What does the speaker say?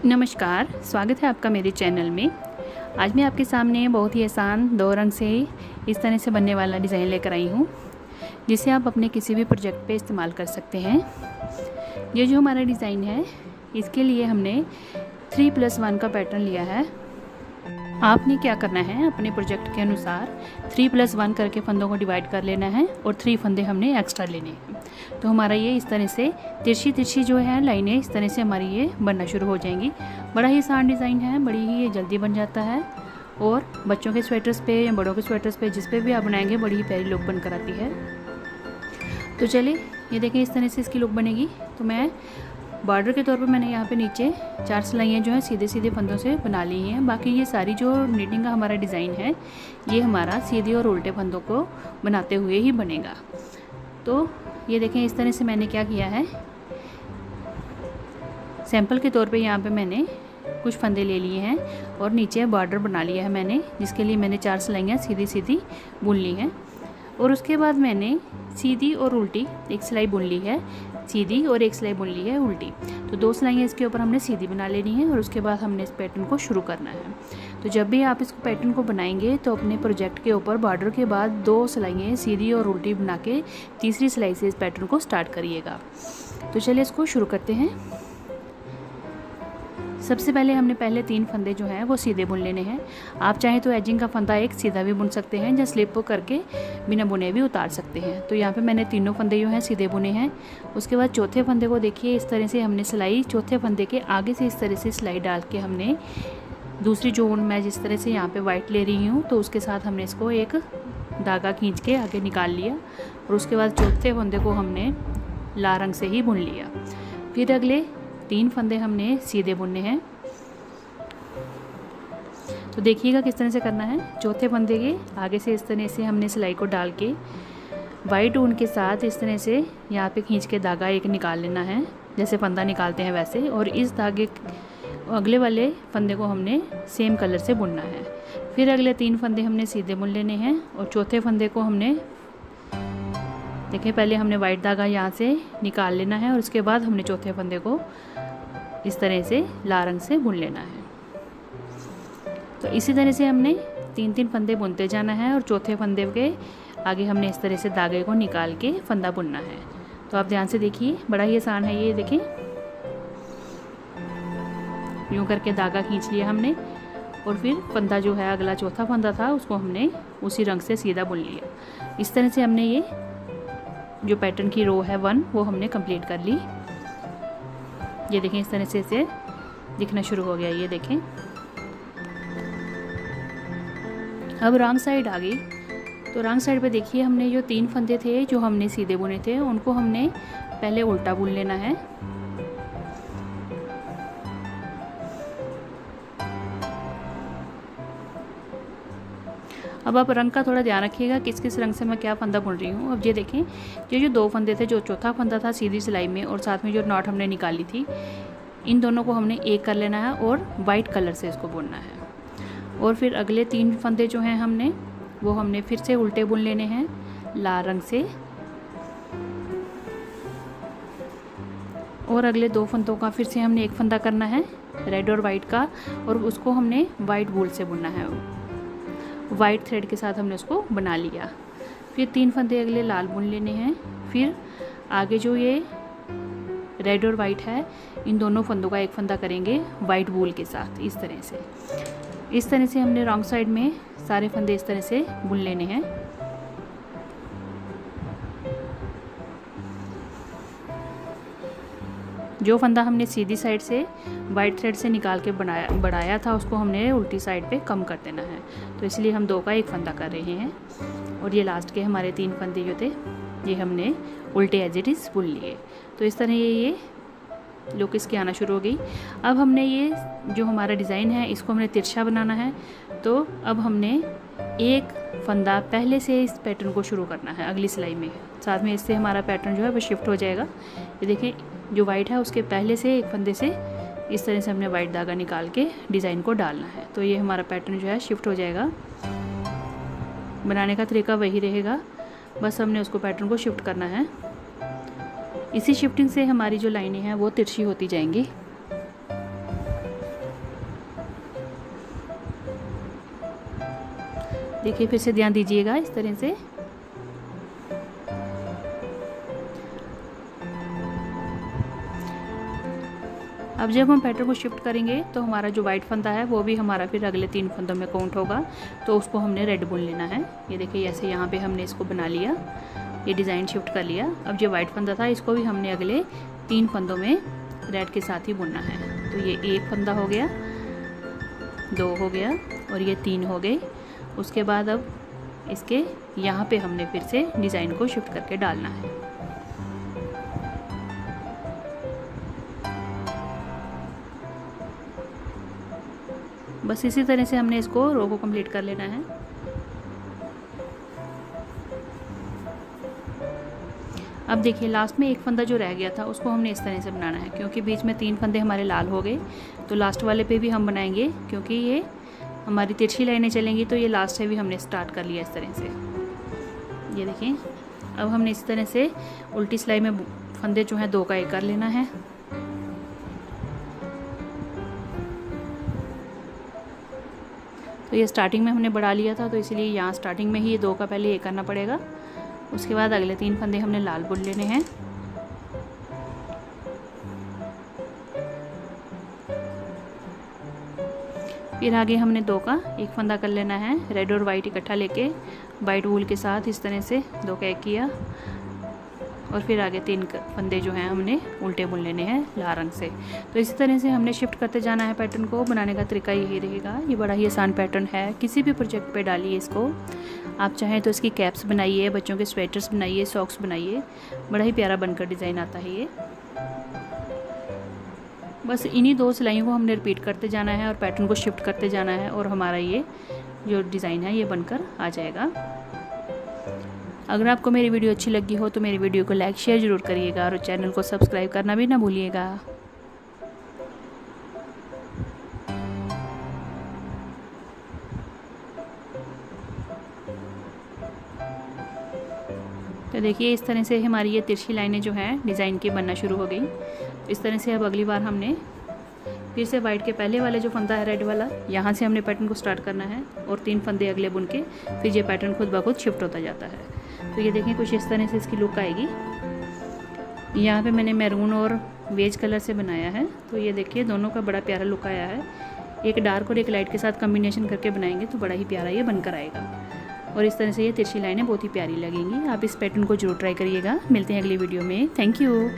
नमस्कार, स्वागत है आपका मेरे चैनल में। आज मैं आपके सामने बहुत ही आसान 2 रंग से इस तरह से बनने वाला डिज़ाइन लेकर आई हूँ, जिसे आप अपने किसी भी प्रोजेक्ट पे इस्तेमाल कर सकते हैं। ये जो हमारा डिज़ाइन है, इसके लिए हमने 3+1 का पैटर्न लिया है। आपने क्या करना है, अपने प्रोजेक्ट के अनुसार 3+1 करके फंदों को डिवाइड कर लेना है और 3 फंदे हमने एक्स्ट्रा लेने हैं। तो हमारा ये इस तरह से तिरछी जो है लाइनें इस तरह से हमारी ये बनना शुरू हो जाएंगी। बड़ा ही आसान डिज़ाइन है, बड़ी ही ये जल्दी बन जाता है और बच्चों के स्वेटर्स पे या बड़ों के स्वेटर्स पे जिस पे भी आप बनाएंगे बड़ी ही प्यारी लुक बनकर आती है। तो चलिए ये देखें, इस तरह से इसकी लुक बनेगी। तो मैं बॉर्डर के तौर पर मैंने यहाँ पे नीचे 4 सिलाइयाँ जो है सीधे सीधे फंदों से बना ली हैं। बाकी ये सारी जो नीटिंग का हमारा डिज़ाइन है, ये हमारा सीधे और उल्टे फंदों को बनाते हुए ही बनेगा। तो ये देखें, इस तरह से मैंने क्या किया है, सैंपल के तौर पे यहाँ पे मैंने कुछ फंदे ले लिए हैं और नीचे बॉर्डर बना लिया है मैंने, जिसके लिए मैंने 4 सिलाइयाँ सीधी सीधी बुन ली हैं। और उसके बाद मैंने सीधी और उल्टी एक सिलाई बुन ली है, सीधी और एक सिलाई बुन ली है उल्टी। तो 2 सिलाइयाँ इसके ऊपर हमने सीधी बना लेनी है और उसके बाद हमने इस पैटर्न को शुरू करना है। तो जब भी आप इस पैटर्न को बनाएंगे तो अपने प्रोजेक्ट के ऊपर बॉर्डर के बाद 2 सिलाइयाँ सीधी और उल्टी बना के तीसरी सिलाई से इस पैटर्न को स्टार्ट करिएगा। तो चलिए इसको शुरू करते हैं। सबसे पहले हमने पहले 3 फंदे जो हैं वो सीधे बुन लेने हैं। आप चाहें तो एजिंग का फंदा एक सीधा भी बुन सकते हैं या स्लिप करके बिना बुने भी उतार सकते हैं। तो यहाँ पे मैंने तीनों फंदे जो हैं सीधे बुने हैं। उसके बाद चौथे फंदे को देखिए, इस तरह से हमने सिलाई चौथे फंदे के आगे से इस तरह से सिलाई डाल के हमने दूसरी जो मैं जिस तरह से यहाँ पे वाइट ले रही हूँ, तो उसके साथ हमने इसको एक धागा खींच के आगे निकाल लिया और उसके बाद चौथे फंदे को हमने लाल रंग से ही बुन लिया। फिर अगले 3 फंदे हमने सीधे बुनने हैं। तो देखिएगा किस तरह से करना है। चौथे फंदे के आगे से इस तरह से हमने सिलाई को डाल के वाइट ऊन के साथ इस तरह से यहाँ पे खींच के धागा एक निकाल लेना है, जैसे फंदा निकालते हैं वैसे। और इस धागे अगले वाले फंदे को हमने सेम कलर से बुनना है। फिर अगले 3 फंदे हमने सीधे बुन लेने हैं और चौथे फंदे को हमने देखिए, पहले हमने वाइट धागा यहाँ से निकाल लेना है और उसके बाद हमने चौथे फंदे को इस तरह से लाल रंग से बुन लेना है। तो इसी तरह से हमने 3-3 फंदे बुनते जाना है और चौथे फंदे के आगे हमने इस तरह से धागे को निकाल के फंदा बुनना है। तो आप ध्यान से देखिए, बड़ा ही आसान है ये। देखें, यूँ करके धागा खींच लिया हमने और फिर फंदा जो है अगला चौथा फंदा था उसको हमने उसी रंग से सीधा बुन लिया। इस तरह से हमने ये जो पैटर्न की रो है 1 वो हमने कंप्लीट कर ली। ये देखें, इस तरह से इसे दिखना शुरू हो गया। ये देखें, अब रॉन्ग साइड आ गई। तो रॉन्ग साइड पे देखिए, हमने जो 3 फंदे थे जो हमने सीधे बुने थे उनको हमने पहले उल्टा बुन लेना है। अब आप रंग का थोड़ा ध्यान रखिएगा, किस किस रंग से मैं क्या फंदा बुन रही हूँ। अब ये देखें, ये जो 2 फंदे थे, जो चौथा फंदा था सीधी सिलाई में और साथ में जो नॉट हमने निकाली थी, इन दोनों को हमने एक कर लेना है और वाइट कलर से इसको बुनना है। और फिर अगले 3 फंदे जो हैं वो हमने फिर से उल्टे बुन लेने हैं लाल रंग से। और अगले 2 फंदों का फिर से हमने एक फंदा करना है रेड और वाइट का, और उसको हमने वाइट वूल से बुनना है। वाइट थ्रेड के साथ हमने उसको बना लिया। फिर 3 फंदे अगले लाल बुन लेने हैं। फिर आगे जो ये रेड और वाइट है, इन दोनों फंदों का एक फंदा करेंगे वाइट वूल के साथ। इस तरह से हमने रॉन्ग साइड में सारे फंदे इस तरह से बुन लेने हैं। जो फंदा हमने सीधी साइड से वाइट थ्रेड से निकाल के बढ़ाया था उसको हमने उल्टी साइड पे कम कर देना है। तो इसलिए हम 2 का एक फंदा कर रहे हैं। और ये लास्ट के हमारे 3 फंदे जो थे ये हमने उल्टे एज इट इज़ बुन लिए। तो इस तरह ये लुक इसकी आना शुरू हो गई। अब हमने ये जो हमारा डिज़ाइन है इसको हमने तिरछा बनाना है। तो अब हमने एक फंदा पहले से इस पैटर्न को शुरू करना है अगली सिलाई में। साथ में इससे हमारा पैटर्न जो है वो शिफ्ट हो जाएगा। ये देखें, जो वाइट है उसके पहले से एक फंदे से इस तरह से हमने वाइट धागा निकाल के डिज़ाइन को डालना है। तो ये हमारा पैटर्न जो है शिफ्ट हो जाएगा। बनाने का तरीका वही रहेगा, बस हमने उसको पैटर्न को शिफ्ट करना है। इसी शिफ्टिंग से हमारी जो लाइनें हैं वो तिरछी होती जाएंगी। देखिए फिर से ध्यान दीजिएगा इस तरह से। अब जब हम पैटर्न को शिफ्ट करेंगे तो हमारा जो वाइट फंदा है वो भी हमारा फिर अगले 3 फंदों में काउंट होगा, तो उसको हमने रेड बुन लेना है। ये देखिए ऐसे यहाँ पे हमने इसको बना लिया, ये डिज़ाइन शिफ्ट कर लिया। अब जो वाइट फंदा था इसको भी हमने अगले 3 फंदों में रेड के साथ ही बुनना है। तो ये 1 फंदा हो गया, 2 हो गया और ये 3 हो गए। उसके बाद अब इसके यहाँ पे हमने फिर से डिज़ाइन को शिफ्ट करके डालना है। बस इसी तरह से हमने इसको रो को कंप्लीट कर लेना है। अब देखिए लास्ट में 1 फंदा जो रह गया था उसको हमने इस तरह से बनाना है, क्योंकि बीच में 3 फंदे हमारे लाल हो गए, तो लास्ट वाले पे भी हम बनाएंगे, क्योंकि ये हमारी तिरछी लाइनें चलेंगी। तो ये लास्ट से भी हमने स्टार्ट कर लिया इस तरह से। ये देखिए अब हमने इस तरह से उल्टी सिलाई में फंदे जो हैं 2 का 1 कर लेना है। तो ये स्टार्टिंग में हमने बढ़ा लिया था, तो इसलिए यहाँ स्टार्टिंग में ही ये 2 का पहले 1 करना पड़ेगा। उसके बाद अगले 3 फंदे हमने लाल बुन लेने हैं। फिर आगे हमने 2 का 1 फंदा कर लेना है, रेड और वाइट इकट्ठा लेके वाइट वूल के साथ इस तरह से 2 का 1 किया। और फिर आगे 3 फंदे जो हैं हमने उल्टे बुन लेने हैं लाल रंग से। तो इसी तरह से हमने शिफ्ट करते जाना है। पैटर्न को बनाने का तरीका यही रहेगा। ये बड़ा ही आसान पैटर्न है, किसी भी प्रोजेक्ट पे डालिए इसको। आप चाहें तो इसकी कैप्स बनाइए, बच्चों के स्वेटर्स बनाइए, सॉक्स बनाइए, बड़ा ही प्यारा बनकर डिज़ाइन आता है ये। बस इन्हीं 2 सिलाइयों को हमने रिपीट करते जाना है और पैटर्न को शिफ्ट करते जाना है, और हमारा ये जो डिज़ाइन है ये बनकर आ जाएगा। अगर आपको मेरी वीडियो अच्छी लगी हो तो मेरी वीडियो को लाइक शेयर ज़रूर करिएगा और चैनल को सब्सक्राइब करना भी ना भूलिएगा। तो देखिए इस तरह से हमारी ये तिरछी लाइनें जो हैं डिज़ाइन की बनना शुरू हो गई। तो इस तरह से अब अगली बार हमने फिर से वाइट के पहले वाले जो फंदा है रेड वाला, यहाँ से हमने पैटर्न को स्टार्ट करना है और 3 फंदे अगले बुन के फिर ये पैटर्न खुद ब खुद शिफ्ट होता जाता है। तो ये देखें कुछ इस तरह से इसकी लुक आएगी। यहाँ पे मैंने मैरून और बेज कलर से बनाया है, तो ये देखिए दोनों का बड़ा प्यारा लुक आया है। एक डार्क और एक लाइट के साथ कम्बिनेशन करके बनाएंगे तो बड़ा ही प्यारा ये बनकर आएगा। और इस तरह से ये तिरछी लाइनें बहुत ही प्यारी लगेंगी। आप इस पैटर्न को जरूर ट्राई करिएगा। मिलते हैं अगली वीडियो में। Thank you.